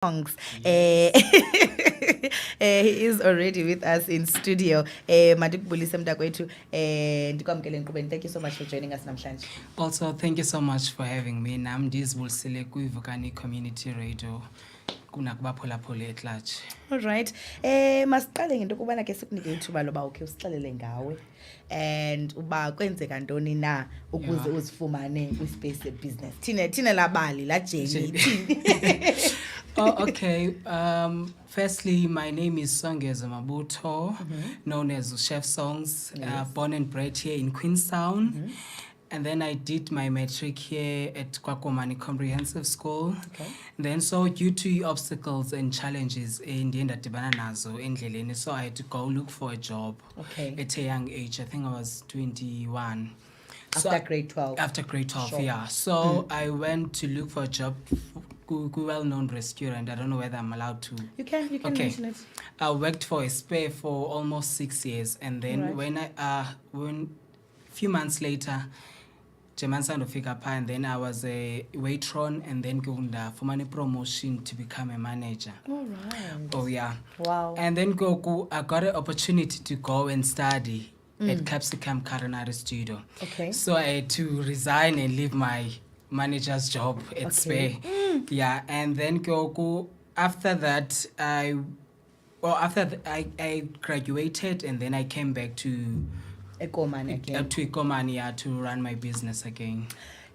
songs. He is already with us in studio. Madikubulise mntakwethu. Ndikwamkele enkqubeni. Thank you so much for joining us namhlanje. Also, thank you so much for having me. Nam ndizibulisile kwiVukani Community Radio. Kunakubaphulaphula eklatshe. All right. Masiqale ngento kubana ke sikunike ithuba loba ukhe usixelele ngawe. And uba kwenzeka ntoni na ukuze uzifumane kwispace yebusiness. Thina labali la Jane. Oh, okay. Firstly, my name is Songezo Mabuto, known as Chef Songs, born and bred here in Queenstown. And then I did my matric here at Kwakomani Comprehensive School. Okay. Then, so due to obstacles and challenges in the end of endleleni, so I had to go look for a job at a young age. I think I was 21. After grade 12? After grade 12, sure. Yeah. So I went to look for a job well-known restaurant. I don't know whether I'm allowed to. You can mention it. I worked for a spare for almost 6 years. And then when a few months later, German sound of and then I was a waitron and then for my promotion to become a manager. All right. Oh yeah. Wow. And then I got an opportunity to go and study at Capsicum Culinary Studio. Okay. So I had to resign and leave my manager's job at Spare. Yeah, and then after that I graduated and then I came back to Ekomani again. To Ekomani, to run my business again.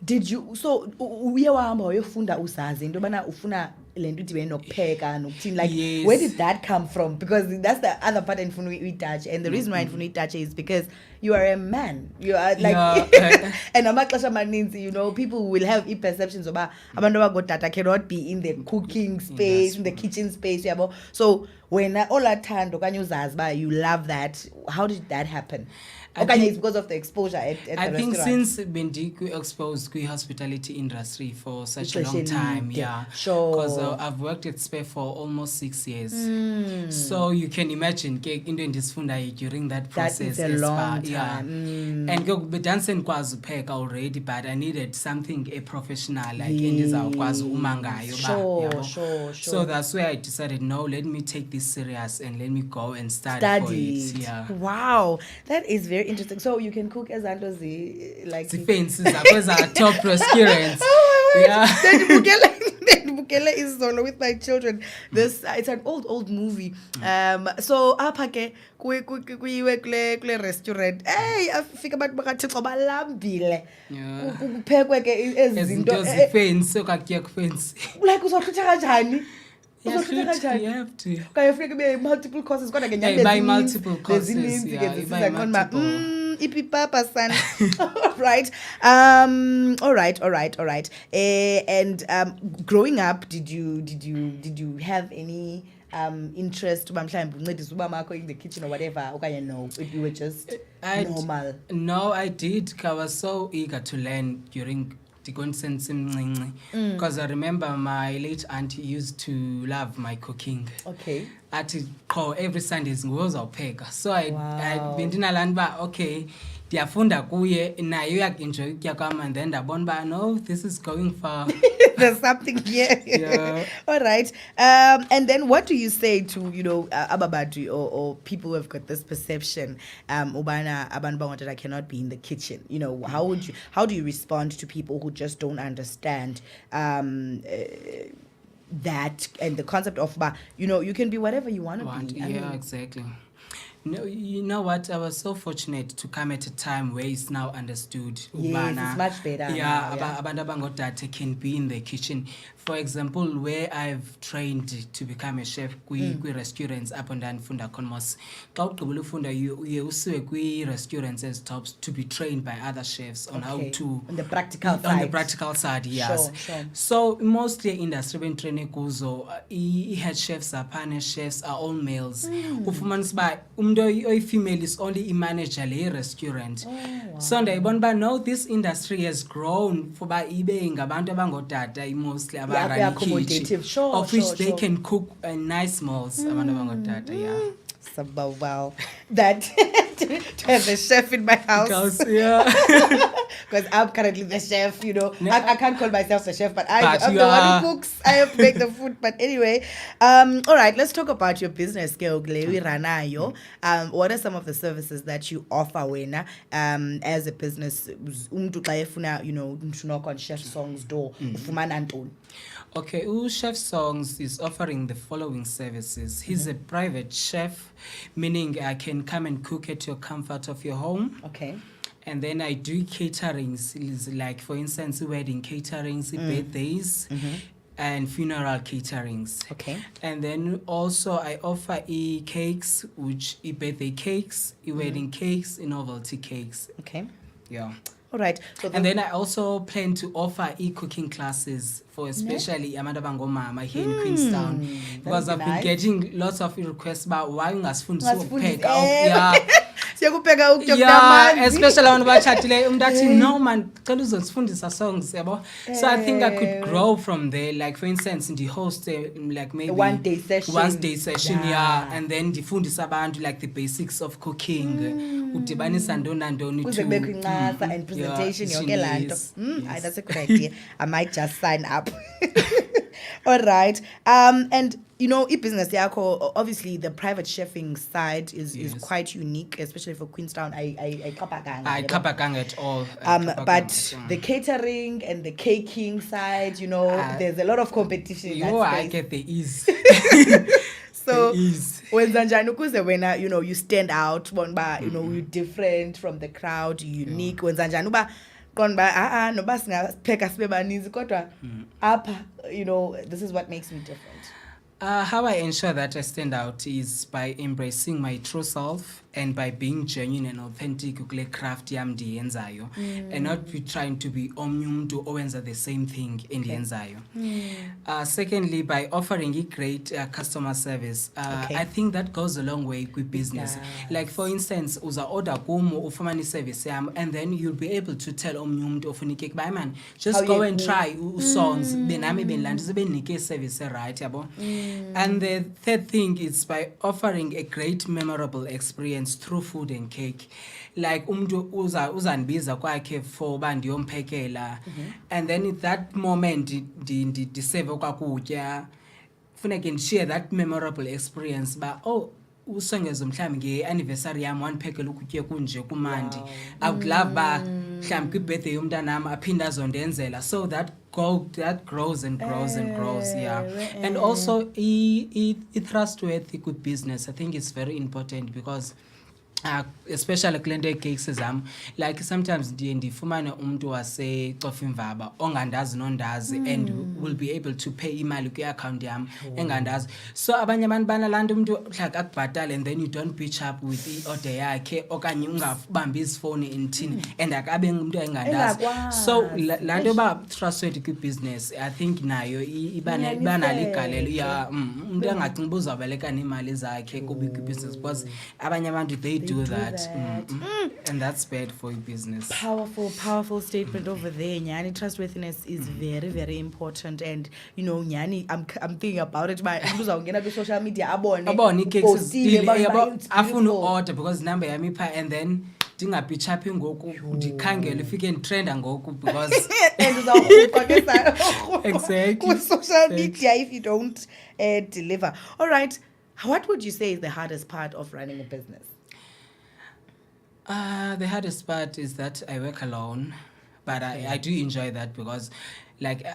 Did you uye wahamba wayofunda usazi into bana ufuna lento ithi nokupheka nokuthini, like yes. Where did that come from? Because that's the other part endifuna uyitouch, and the reason why endifuna uyitouch is because you are a man, you are like and amaxesha amaninzi, people will have perceptions about abantu abangotata cannot be in the cooking space, in the kitchen space, yabo. So when olathando okanye uzazi ba you love that, how did that happen? Okay, it's because of the exposure at the restaurant. I think since Bendiku exposed to hospitality industry for such a long time, sure. Because I've worked at Spare for almost 6 years. So you can imagine into ndisifunda during that process. That is a long time. And go be dancing kwazi upheka already, but I needed something a professional like endizawukwazi umangayo ba. Sure. So that's why I decided, no, let me take this serious and let me go and study for it. Yeah. Wow, that is very interesting. So you can cook as Andozi, like the fences are top restaurants. Bukele is solo with my children. This it's an old movie. So apha ke kuyiwe kule restaurant. Hey, afika abantu bakathi xa balambile. Kuphekwe ke ezinto zifensi okakye kufensi. Like uzokhutha kanjani? You have to. Kayefika be multiple courses kodwa ke nyanga by multiple courses. Ipipapa son. All right. And growing up, did you have any interest in the kitchen or whatever? Okay, no, you were just normal. No, I did. I was so eager to learn during because I remember my late auntie used to love my cooking. Okay. Every Sundays ngozawupheka. So I bendinalanda ba okay ndiyafunda kuye naye uyakenjoy ukutya kwam, and then ndabona ba no, this is going far. There's something here. Yeah. All right. And then what do you say to ababadu or people who have got this perception ubana abantu bangotata cannot be in the kitchen? How do you respond to people who just don't understand that and the concept of you can be whatever you want to be? Exactly. No, you know what? I was so fortunate to come at a time where it's now understood. Yes, it's much better. Yeah, abantu abangotata can be in the kitchen. For example, where I've trained to become a chef, kwi restaurants up and down Funda Konmos. Xa ugqibile ufunda usiwe kwi restaurants as tops to be trained by other chefs on how to on the practical side. On the practical side, yes. Sure. So mostly industry ben train kuzo head chefs apane chefs are all males. Ufumanisa ba umuntu oy female is only a manager le restaurant. Wow. So ndayibona ba no, this industry has grown for ba ibe ngabantu abangotata mostly accommodative, of which they can cook nice meals. Wow, that to have a chef in my house. Because because I'm currently the chef, you know. I can't call myself the chef, but I'm the you one who cooks. I have to make the food. But anyway, all right, let's talk about your business, Ranayo. What are some of the services that you offer when as a business? You know, to knock on Chef Song's door. Okay, Chef Songs is offering the following services. He's a private chef, meaning I can come and cook at your comfort of your home. Okay. And then I do caterings, like for instance, wedding caterings, birthdays, and funeral caterings. Okay. And then also I offer cakes, which birthday cakes, wedding cakes, novelty cakes. Okay. Yeah. All right. So and then I also plan to offer cooking classes for especially Amanda Bangomama here in Queenstown, because I've been getting lots of requests about why ungasifundisa yeah, especially on bathatile no man cela uzosifundisa songs yabo. So I think I could grow from there, like for instance the host like maybe one day session yeah, and then ndifundisa abantu like the basics of cooking udibanisa ndoni to and presentation yonke lanto. That's a good idea. I might just sign up. All right. And you know, business yako, obviously the private chefing side is quite unique, especially for Queenstown. I kapagang at all. But the catering and the caking side, you know, there's a lot of competition in that space. I get the ease. So when Zanjanukuze, you know, you stand out, you know, you're different from the crowd, you're unique. When Zanjanuba you know, this is what makes me different. How I ensure that I stand out is by embracing my true self and by being genuine and authentic kule craft yam ndiyenzayo and not be trying to be omnyumntu owenza the same thing endiyenzayo. Secondly, by offering a great customer service. I think that goes a long way with business. Like for instance, uza order kumo ufumani service yam, and then you'll be able to tell omnyumntu ofunike by man just go and try songs benami benlandi benike service right yabo. And the third thing is by offering a great memorable experience through food and cake. Like uzanbiza kwakhe for bandiyomphekela, and then at that moment ndiseve kwakutya funeka ndishare that memorable experience ba Songezo mhlambi nge-anniversary yam wandiphekela ukutya kunje kumandi. I would love ba mhlambi kwibirthday yomntanam aphinda azondenzela, so that grows and grows and grows. And also trustworthy good business, I think it's very important, because especially kulento cakes exam, like sometimes ndifumane umuntu wasecofimvaba ongandazi nondazi and will be able to pay imali kwi-account yam engandazi. So abanye abantu banalaa nto umuntu like akubhatale and then you don't pitch up with i-order yakhe okanye ungabambi izifowuni inthini and akabe umuntu engandazi. So laa nto yoba trustworthy kwi-business, I think nayo ibanalo igalelo umuntu angacinga uba uzawubaleka neemali zakhe kwi-business, because abanye abantu they do that. And that's bad for your business. Powerful statement over there, Nyani. Trustworthiness is very, very important. And you know, Nyani, I'm thinking about it. My social media afuna order because number yami pha, and then ndingapitchapi ngoku ndikhangele ifike nditrenda ngoku because and exactly with social media if you don't deliver. All right, what would you say is the hardest part of running a business? The hardest part is that I work alone, but I do enjoy that, because like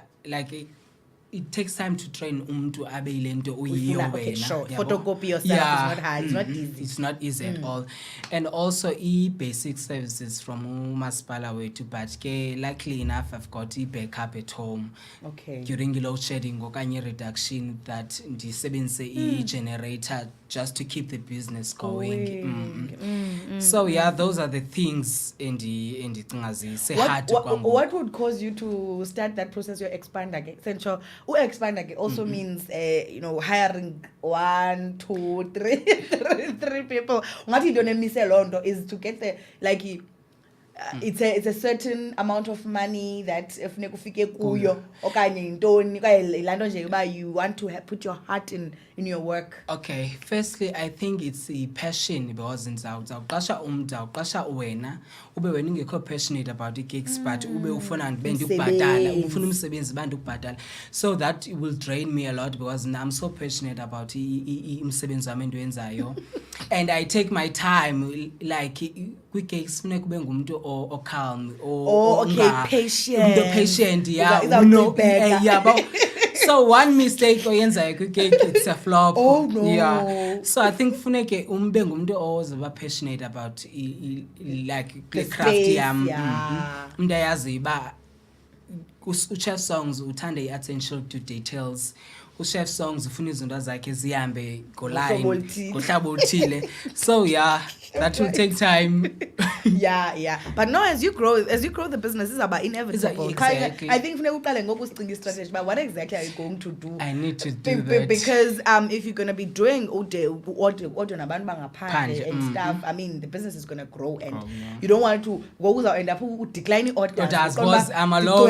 it takes time to train to abe ilento uyiyo wena. Sure. Photocopy yourself is not hard. It's not easy. It's not easy at all. And also basic services from umasipala wethu, but luckily enough I've got backup at home. Okay. During load shedding okanye reduction that ndisebenzise generator just to keep the business going. So those are the things what would cause you to start that process? You're expanding. Essential expand also means you know, hiring 1, 2, 3 people. What you don't miss a lot is to get the like it's a certain amount of money that funeka ufike kuyo okanye yintoni kwaye laa nto nje uba you want to put your heart in your work? Okay, firstly I think it's a passion, because ndizawuqasha umntu, awuqasha wena ube wena ungekho passionate about i-gigs but ube ufuna ndibe ndikubhatala, ufuna umsebenzi uba ndikubhatala, so that will drain me a lot because I'm so passionate about umsebenzi wami endiwenzayo. And I take my time, like kwi-gigs funeka ube ngumntu o-calm, patient, yeah, yeah. So one mistake oyenzayo kwi-cake, it's a flop. Oh no. Yeah. So I think funeke ube ngumntu ozoba passionate about like the craft yam. Umuntu ayaziyo uba uChef Songs uthanda i-attention to details. uChef Songs ufuna izinto zakhe zihambe ngoline ngohlabo oluthile. So yeah, that will take time. yeah. But no, as you grow the business, is about inevitable. Exactly. I think funeka uqale ngokucinga strategy, but what exactly are you going to do? I need to do that. Because if you're going to be doing audio nabantu bangaphandle and stuff, I mean the business is going to grow and you don't want to go end up declining orders because I'm alone.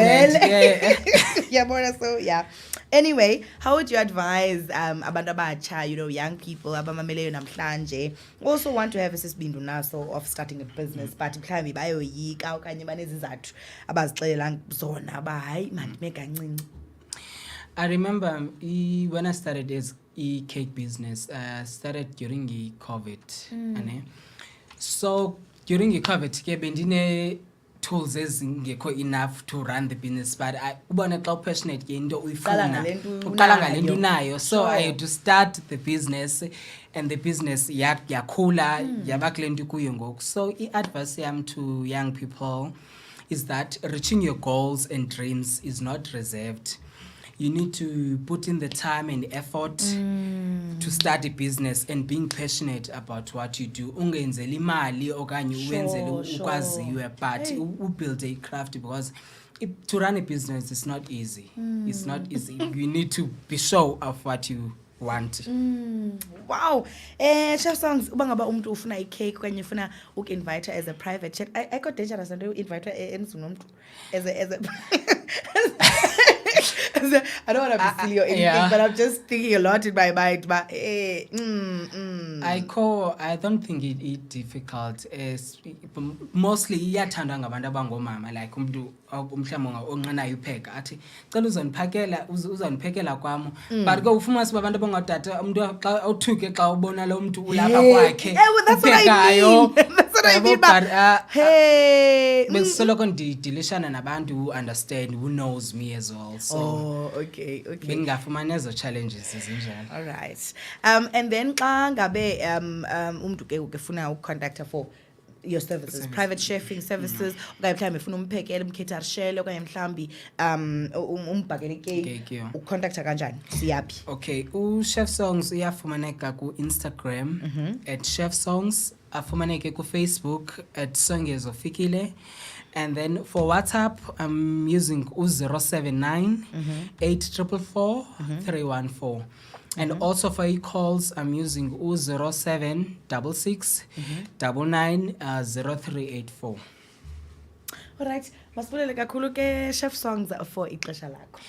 Yeah, so yeah. Anyway, how would you advise abantu abatsha, young people abamameleyo namhlanje also want to have isibindu naso of starting a business but mhlawumbi bayoyika okanye banezizathu abazixelela zona ba hayi mandime kancinci? I remember when I started as cake business, I started during the COVID. So during the COVID ke bendine tools ezingekho enough to run the business, but ubona xa passionate ke into uyifuna uqala ngalento nayo. So I had to start the business and the business yakhula yaba kule nto kuyo ngoku. So i-advice yam to young people is that reaching your goals and dreams is not reserved. You need to put in the time and effort to start a business and being passionate about what you do. Ungenzeli imali okanye uwenzele ukwaziwe, but build a craft, because to run a business is not easy. It's not easy. You need to be sure of what you want. Wow. Chef Songs, uba ngaba umuntu ufuna i-cake okanye ufuna uku-invite as a private chat. I got dangerous and invite emzini womntu as a I don't want to be silly or anything, but I'm just thinking a lot in my mind. But I don't think it difficult. Mostly iyathanda ngabantu abangomama, like umuntu umhlawumbe onqenayo upheka athi cela uzaniphekela kwami, but ke ufuma sibabantu abangodata umuntu xa uthuke xa ubona lo muntu ulapha kwakhe uphekayo. Hey, bekusoloko ndidilishana nabantu who understand, who knows me as well. So okay. bengafumana ezo challenges ezinjalo. All right. And then xa ngabe umuntu ke ufuna ukucontact for your services, private chefing services, okanye mhlawumbi ufuna umphekela umcaterishele okanye mhlawumbi umbhakele cake, ucontacta kanjani? Siyaphi? Okay, uChef Songs uyafumaneka ku Instagram at Chef Songs, afumaneke ku Facebook at Songezo Fikile, and then for WhatsApp I'm using 079 844 314. And also for e-calls, I'm using 0766 99 0384. All right. Masibulele kakhulu ke Chef Songs for ixesha lakho.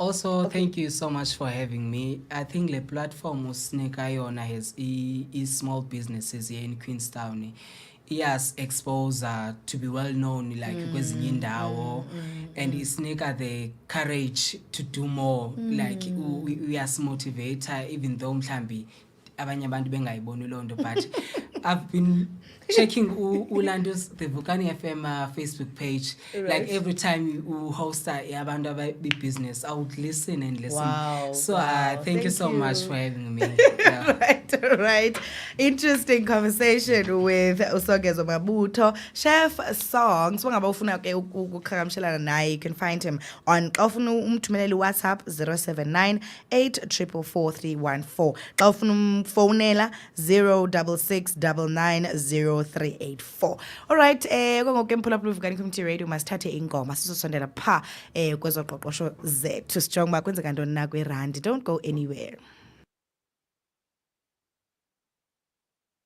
Also, thank you so much for having me. I think the platform usinika yona has small businesses here in Queenstown. Yes, exposure to be well known like kwezinye indawo, and isinika the courage to do more, like we are motivator, even though mhlambi abanye abantu bengayiboni lo nto, but I've been checking Ulando's the Vukani FM Facebook page. Right. Like every time you host abantu abayi business, I would listen and listen. Wow. So thank you so much for having me. Right. Interesting conversation with Songezo Mabuto. Chef Songs, wangaba ufuna ke ukuqhagamshelana naye, you can find him on xa ufuna umthumelele WhatsApp 079 844 314. Xa ufuna umfonela 066990384. All right, kongoke mphulaphula Vukani Community Radio masithathe ingoma sisosondela pha kwezoqoqosho zethu sijonga uba kwenzeka ntoni na kwiRandi. Don't go anywhere.